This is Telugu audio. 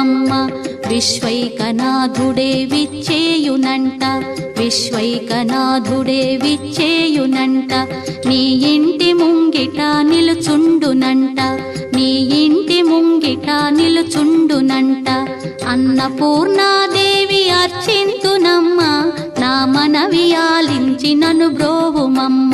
బ్రోవుమమ్మ. విశ్వైకనాథుడే విచ్చేయునంట, విశ్వైకనాథుడే విచ్చేయునంట. నీ ఇంటి ముంగిట నిలుచుండునంట, నీ ఇంటి ముంగిట నిలుచుండునంట. అన్నపూర్ణాదేవి అర్చింతునమ్మ, నా మనవి ఆలించి నన్ను బ్రోవుమమ్మ.